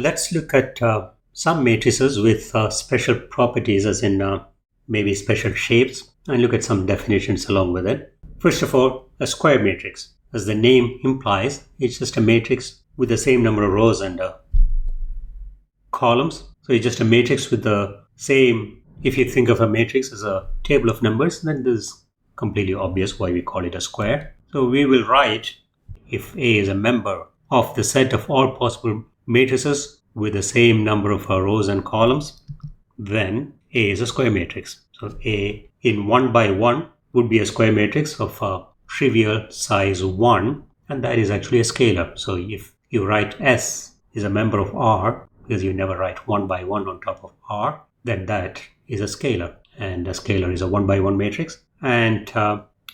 let's look at some matrices with special properties, as in maybe special shapes, and look at some definitions along with it. First of all, a square matrix. As the name implies, it's just a matrix with the same number of rows and columns. So it's just a matrix with the same. If you think of a matrix as a table of numbers, then this is completely obvious why we call it a square. So we will write, if A is a member of the set of all possible matrices with the same number of rows and columns, then A is a square matrix. So A in 1 by 1 would be a square matrix of trivial size 1, and that is actually a scalar. So if you write S is a member of R, because you never write 1 by 1 on top of R, then that is a scalar, and a scalar is a 1 by 1 matrix. And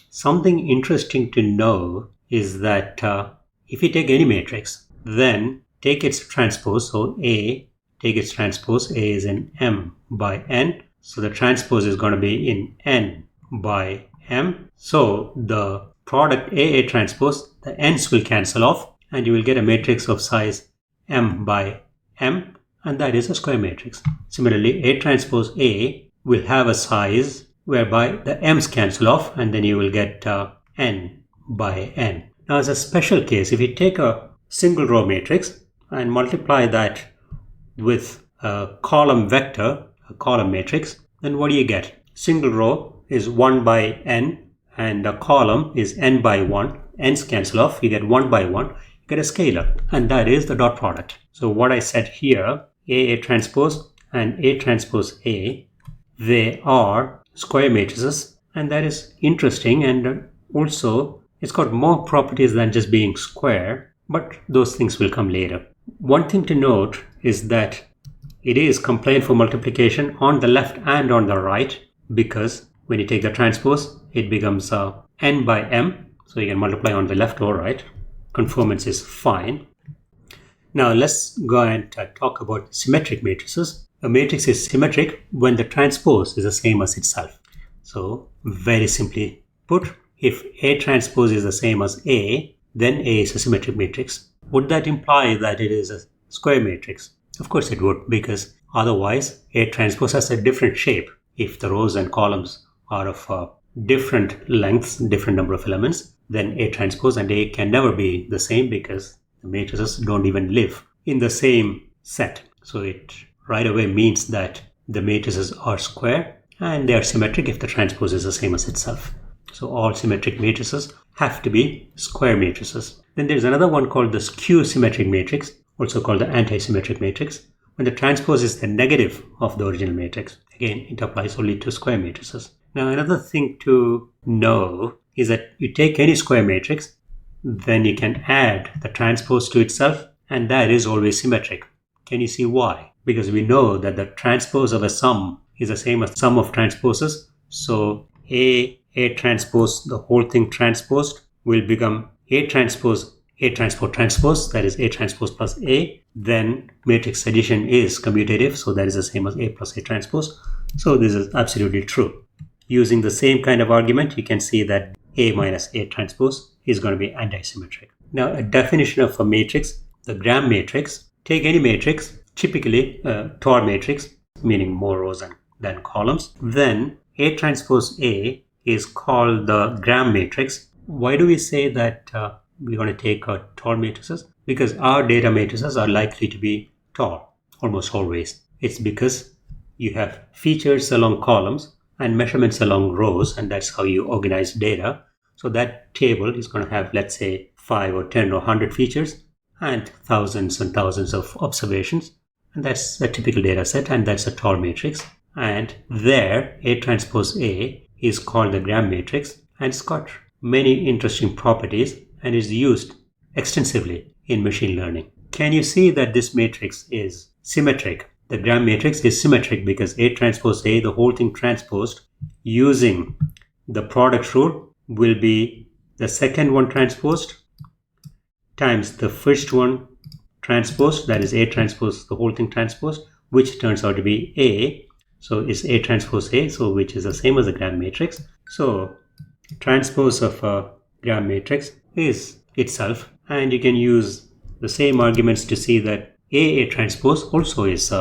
something interesting to know is that if you take any matrix, then take its transpose. So A, take its transpose. A is in M by N. So the transpose is going to be in N by M. So the product AA transpose, the N's will cancel off, and you will get a matrix of size M by M, and that is a square matrix. Similarly, A transpose A will have a size whereby the M's cancel off, and then you will get N by N. Now, as a special case, if you take a single row matrix and multiply that with a column vector, a column matrix, then what do you get? Single row is 1 by N, and a column is N by 1. N's cancel off, you get 1 by 1, you get a scalar, and that is the dot product. So what I said here, AA transpose and A transpose A, they are square matrices, and that is interesting, and also it's got more properties than just being square, but those things will come later. One thing to note is that it is compliant for multiplication on the left and on the right, because when you take the transpose, it becomes N by M, so you can multiply on the left or right. Conformance is fine. Now let's go and talk about symmetric matrices. A matrix is symmetric when the transpose is the same as itself. So very simply put, if A transpose is the same as A, then A is a symmetric matrix. Would that imply that it is a square matrix? Of course it would, because otherwise A transpose has a different shape. If the rows and columns are of different lengths, different number of elements, then A transpose and A can never be the same, because the matrices don't even live in the same set. So it right away means that the matrices are square and they are symmetric if the transpose is the same as itself. So all symmetric matrices have to be square matrices. Then there's another one called the skew-symmetric matrix, also called the anti-symmetric matrix, when the transpose is the negative of the original matrix. Again, it applies only to square matrices. Now another thing to know is that you take any square matrix, then you can add the transpose to itself, and that is always symmetric. Can you see why? Because we know that the transpose of a sum is the same as sum of transposes. So A transpose, the whole thing transposed, will become A transpose, that is A transpose plus A. Then matrix addition is commutative, so that is the same as A plus A transpose. So this is absolutely true. Using the same kind of argument, you can see that A minus A transpose is going to be anti-symmetric. Now, a definition of a matrix, the gram matrix. Take any matrix, typically a tall matrix, meaning more rows than columns. Then A transpose A is called the gram matrix. Why do we say that we're going to take tall matrices? Because our data matrices are likely to be tall, almost always. It's because you have features along columns and measurements along rows, and that's how you organize data. So that table is going to have, let's say, 5 or 10 or 100 features and thousands and thousands of observations. And that's a typical data set, and that's a tall matrix. And there, A transpose A is called the gram matrix, and it's got many interesting properties and is used extensively in machine learning. Can you see that this matrix is symmetric? The gram matrix is symmetric because A transpose A, the whole thing transposed, using the product rule, will be the second one transposed times the first one transposed, that is A transpose, the whole thing transposed, which turns out to be A. So it's A transpose A, so which is the same as the gram matrix. So transpose of a gram matrix is itself, and you can use the same arguments to see that A transpose also is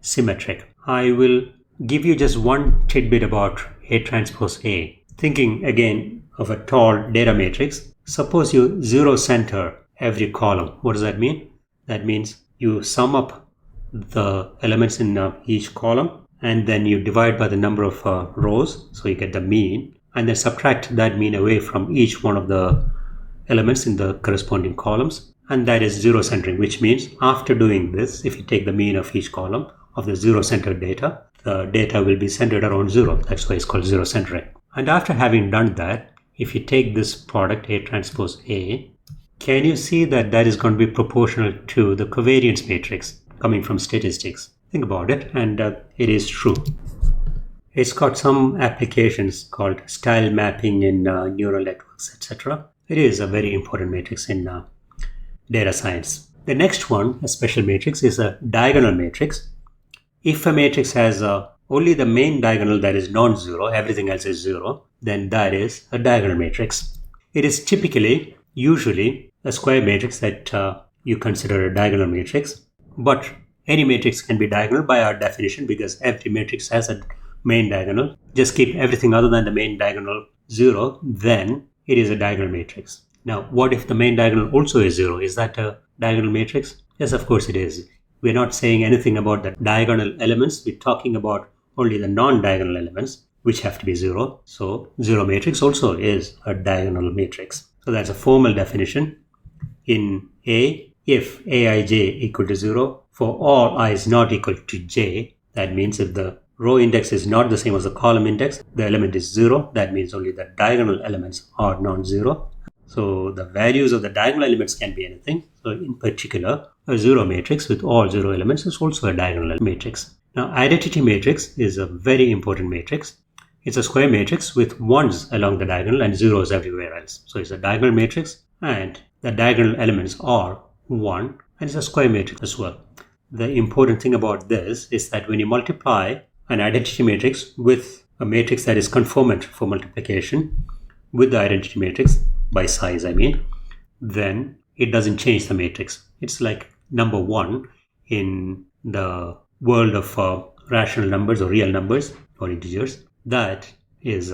symmetric. I will give you just one tidbit about A transpose A. Thinking again of a tall data matrix, suppose you zero center every column. What does that mean? That means you sum up the elements in each column and then you divide by the number of rows, so you get the mean, and then subtract that mean away from each one of the elements in the corresponding columns, and that is zero centering, which means after doing this, if you take the mean of each column of the zero centered data, the data will be centered around zero. That's why it's called zero centering. And after having done that, if you take this product A transpose A, can you see that that is going to be proportional to the covariance matrix coming from statistics? Think about it, and it is true. It's got some applications called style mapping in neural networks, etc. It is a very important matrix in data science. The next one, a special matrix, is a diagonal matrix. If a matrix has only the main diagonal that is non-zero, everything else is zero, then that is a diagonal matrix. It is typically, usually, a square matrix that you consider a diagonal matrix, but any matrix can be diagonal by our definition because every matrix has a main diagonal. Just keep everything other than the main diagonal zero, then it is a diagonal matrix. Now, what if the main diagonal also is zero? Is that a diagonal matrix? Yes, of course it is. We're not saying anything about the diagonal elements. We're talking about only the non-diagonal elements, which have to be zero. So, zero matrix also is a diagonal matrix. So, that's a formal definition. In A, if aij equal to 0, for all I is not equal to j, that means if the row index is not the same as the column index, the element is 0. That means only the diagonal elements are non-zero. So the values of the diagonal elements can be anything. So in particular, a zero matrix with all zero elements is also a diagonal matrix. Now, identity matrix is a very important matrix. It's a square matrix with ones along the diagonal and zeros everywhere else. So it's a diagonal matrix and the diagonal elements are 1, and it's a square matrix as well. The important thing about this is that when you multiply an identity matrix with a matrix that is conformant for multiplication with the identity matrix, by size I mean, then it doesn't change the matrix. It's like number 1 in the world of rational numbers or real numbers or integers. That is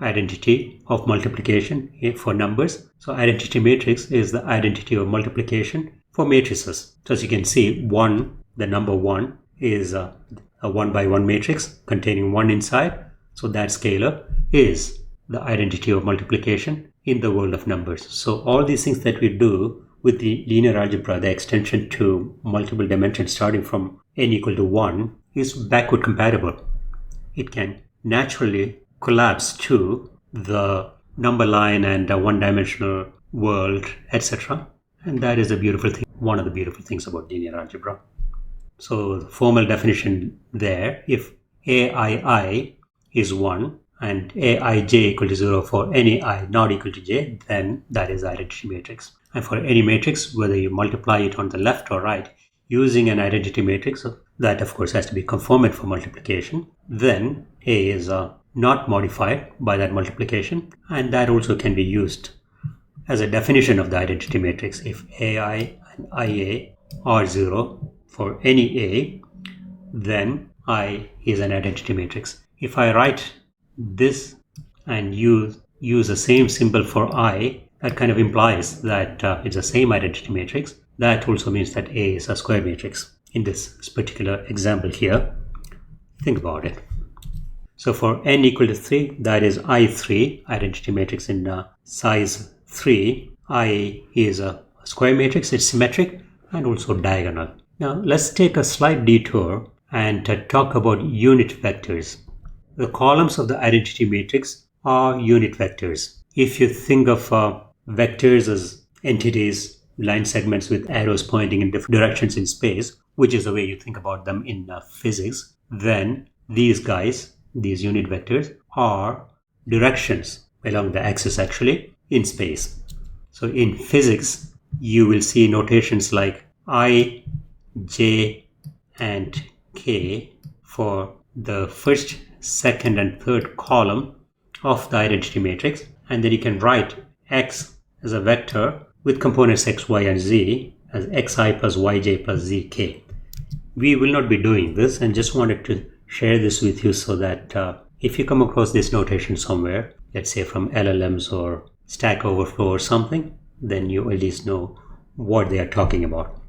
identity of multiplication for numbers. So identity matrix is the identity of multiplication for matrices. So as you can see, 1, the number 1 is a 1 by 1 matrix containing 1 inside. So that scalar is the identity of multiplication in the world of numbers. So all these things that we do with the linear algebra, the extension to multiple dimensions starting from n equal to 1 is backward compatible. It can naturally collapse to the number line and a one-dimensional world, etc. And that is a beautiful thing, one of the beautiful things about linear algebra. So the formal definition there, if aii is 1 and aij equal to 0 for any I not equal to j, then that is identity matrix. And for any matrix, whether you multiply it on the left or right using an identity matrix, that of course has to be conformant for multiplication, then A is not modified by that multiplication, and that also can be used as a definition of the identity matrix. If ai and ia are 0 for any A, then I is an identity matrix. If I write this and use the same symbol for I, that kind of implies that it's the same identity matrix. That also means that A is a square matrix. In this particular example here, think about it. So for n equal to 3, that is I3, identity matrix in size 3. I is a square matrix, it's symmetric and also diagonal. Now let's take a slight detour and talk about unit vectors. The columns of the identity matrix are unit vectors. If you think of vectors as entities, line segments with arrows pointing in different directions in space, which is the way you think about them in physics, then these guys, these unit vectors, are directions along the axis actually in space. So in physics, you will see notations like I, j, and k for the first, second, and third column of the identity matrix, and then you can write x as a vector with components x, y, and z, as xi plus yj plus zk. We will not be doing this, and just wanted to share this with you so that if you come across this notation somewhere, let's say from LLMs or Stack Overflow or something, then you at least know what they are talking about.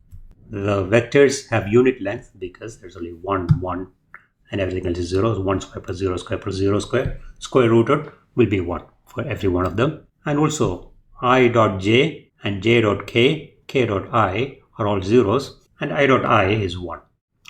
The vectors have unit length because there's only 1, 1, and everything else is 0. 1 square plus 0 square plus 0 square. Square rooted will be 1 for every one of them. And also I.j and j.k, k.i are all zeros, and I.i is 1,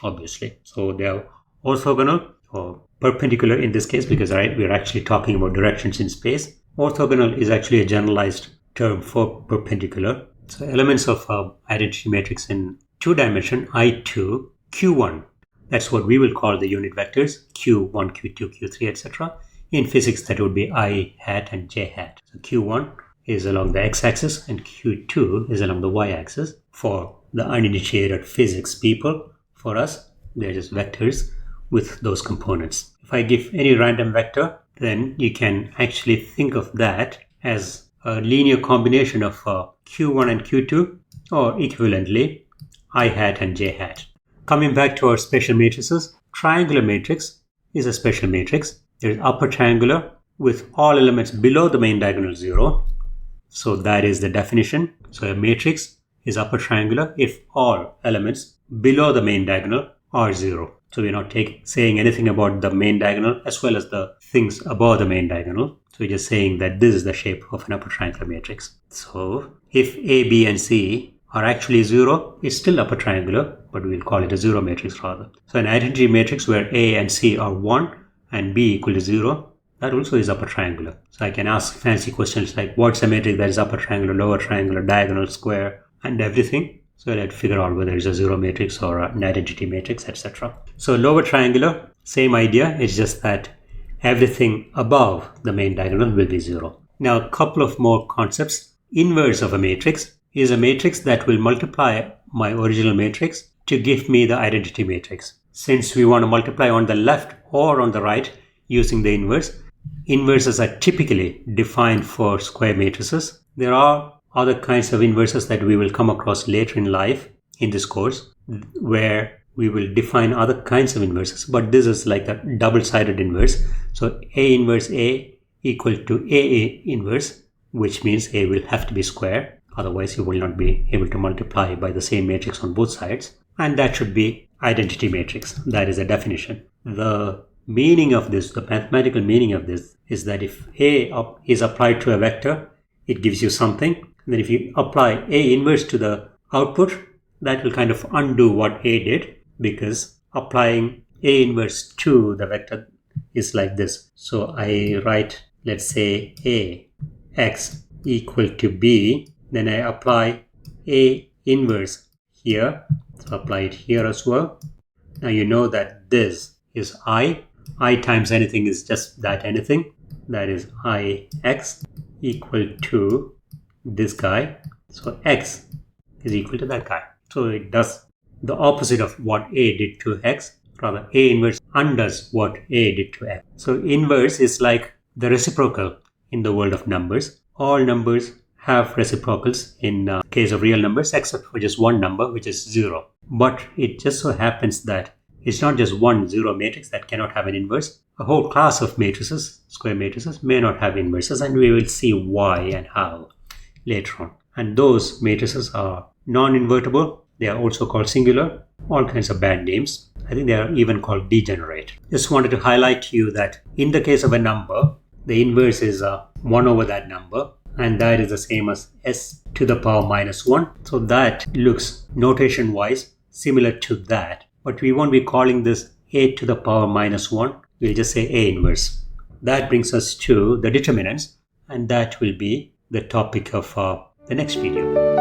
obviously. So they are orthogonal or perpendicular in this case because we're actually talking about directions in space. Orthogonal is actually a generalized term for perpendicular. So elements of identity matrix in 2-dimension I2, Q1. That's what we will call the unit vectors, Q1, Q2, Q3, etc. In physics, that would be I hat and j hat. So Q1 is along the x-axis and Q2 is along the y-axis. For the uninitiated physics people, for us, they're just vectors with those components. If I give any random vector, then you can actually think of that as a linear combination of Q1 and Q2, or equivalently, I hat and j hat. Coming back to our special matrices, triangular matrix is a special matrix. There is upper triangular with all elements below the main diagonal 0. So that is the definition. So a matrix is upper triangular if all elements below the main diagonal are 0. So we're not saying anything about the main diagonal as well as the things above the main diagonal. So we're just saying that this is the shape of an upper triangular matrix. So if A, B, and C are actually 0, it's still upper triangular, but we'll call it a 0 matrix rather. So an identity matrix where A and C are 1 and B equal to 0, that also is upper triangular. So I can ask fancy questions like what's a matrix that is upper triangular, lower triangular, diagonal, square, and everything. So I'll figure out whether it's a 0 matrix or an identity matrix, etc. So lower triangular, same idea. It's just that everything above the main diagonal will be 0. Now a couple of more concepts. Inverse of a matrix is a matrix that will multiply my original matrix to give me the identity matrix. Since we want to multiply on the left or on the right using the inverse, inverses are typically defined for square matrices. There are other kinds of inverses that we will come across later in life in this course where we will define other kinds of inverses, but this is like a double-sided inverse. So A inverse A equal to A inverse, which means A will have to be square, otherwise you will not be able to multiply by the same matrix on both sides, and that should be identity matrix. That is a definition. The meaning of this, the mathematical meaning of this, is that if A is applied to a vector, it gives you something. And then if you apply A inverse to the output, that will kind of undo what A did, because applying A inverse to the vector is like this. So I write, let's say, A x equal to B, then I apply A inverse here, so apply it here as well. Now you know that this is I times anything is just that anything, that is Ix equal to this guy, so x is equal to that guy. So it does the opposite of what A did to x, rather A inverse undoes what A did to x. So inverse is like the reciprocal in the world of numbers. All numbers have reciprocals in case of real numbers except for just one number, which is 0. But it just so happens that it's not just one 0 matrix that cannot have an inverse. A whole class of matrices, square matrices, may not have inverses, and we will see why and how later on. And those matrices are non-invertible. They are also called singular, all kinds of bad names. I think they are even called degenerate. Just wanted to highlight to you that in the case of a number, the inverse is 1 over that number, and that is the same as s to the power minus 1. So that looks notation wise similar to that, but we won't be calling this a to the power minus 1. We'll just say A inverse. That brings us to the determinants, and that will be the topic of the next video.